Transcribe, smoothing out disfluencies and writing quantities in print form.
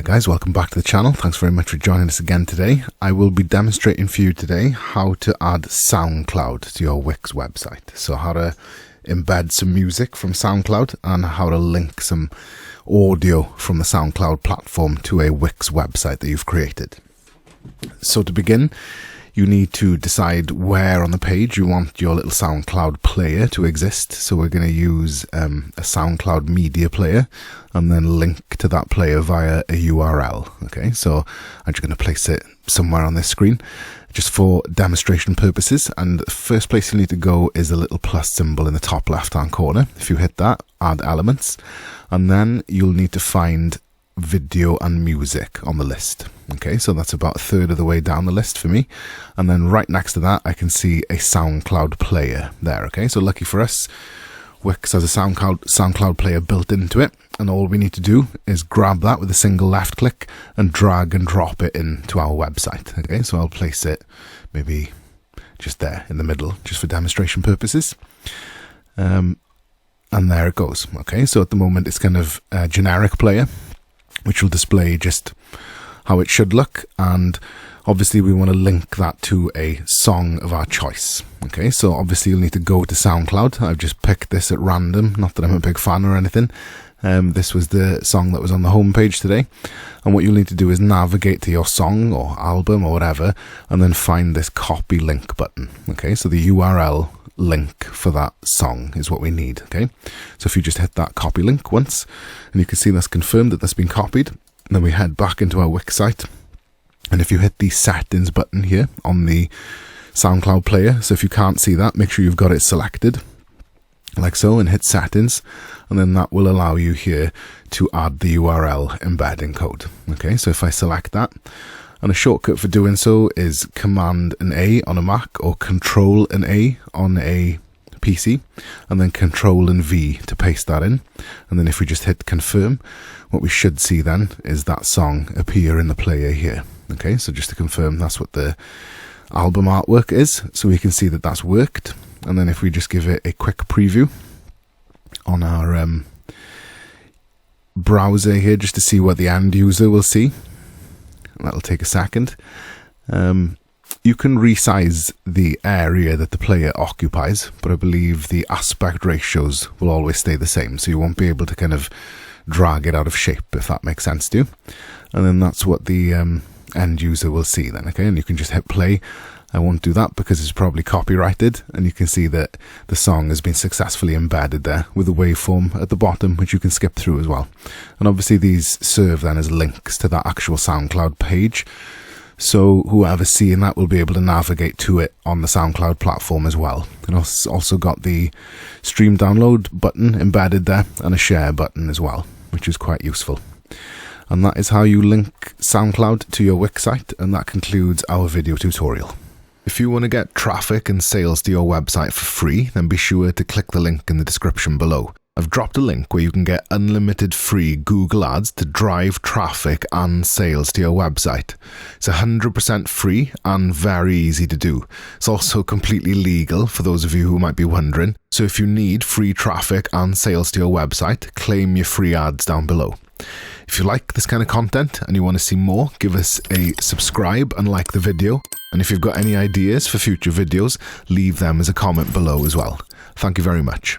Guys, welcome back to the channel. Thanks very much for joining us again today. I will be demonstrating for you today how to add Soundcloud to your Wix website. So how to embed some music from Soundcloud and how to link some audio from the Soundcloud platform to a Wix website that you've created. So to begin, you need to decide where on the page you want your little SoundCloud player to exist. So we're going to use a SoundCloud media player and then link to that player via a URL. Okay, so I'm just going to place it somewhere on this screen just for demonstration purposes. And the first place you need to go is a little plus symbol in the top left hand corner. If you hit that, add elements, and then you'll need to find video and music on the list. Okay, so that's about a third of the way down the list for me, and then right next to that I can see a SoundCloud player there. Okay, so lucky for us, Wix has a SoundCloud player built into it, and all we need to do is grab that with a single left click and drag and drop it into our website. Okay, so I'll place it maybe just there in the middle just for demonstration purposes, and there it goes. Okay, so at the moment it's kind of a generic player which will display just how it should look, and obviously we want to link that to a song of our choice. Okay, so obviously you'll need to go to SoundCloud. I've just picked this at random, not that I'm a big fan or anything. This was the song that was on the homepage today, and what you'll need to do is navigate to your song or album or whatever and then find this copy link button. Okay, so the URL link for that song is what we need. Okay, so if you just hit that copy link once, and you can see that's confirmed that that's been copied, and then we head back into our Wix site, and if you hit the settings button here on the SoundCloud player, so if you can't see that, make sure you've got it selected like so and hit settings, and then that will allow you here to add the URL embedding code. Okay, so if I select that, and a shortcut for doing so is Command and A on a Mac or Control and A on a PC, and then Control and V to paste that in. And then if we just hit confirm, what we should see then is that song appear in the player here. Okay, so just to confirm, that's what the album artwork is. So we can see that that's worked. And then if we just give it a quick preview on our browser here, just to see what the end user will see. That'll take a second. You can resize the area that the player occupies, but I believe the aspect ratios will always stay the same, so you won't be able to kind of drag it out of shape, if that makes sense to you. And then that's what the end user will see then. Okay, and you can just hit play. I won't do that because it's probably copyrighted, and you can see that the song has been successfully embedded there with a waveform at the bottom which you can skip through as well. And obviously these serve then as links to that actual SoundCloud page, so whoever's seeing that will be able to navigate to it on the SoundCloud platform as well. And it's also got the stream download button embedded there and a share button as well, which is quite useful. And that is how you link SoundCloud to your Wix site, and that concludes our video tutorial. If you want to get traffic and sales to your website for free, then be sure to click the link in the description below. I've dropped a link where you can get unlimited free Google ads to drive traffic and sales to your website. It's 100% free and very easy to do. It's also completely legal for those of you who might be wondering. So if you need free traffic and sales to your website, claim your free ads down below. If you like this kind of content and you want to see more, give us a subscribe and like the video. And if you've got any ideas for future videos, leave them as a comment below as well. Thank you very much.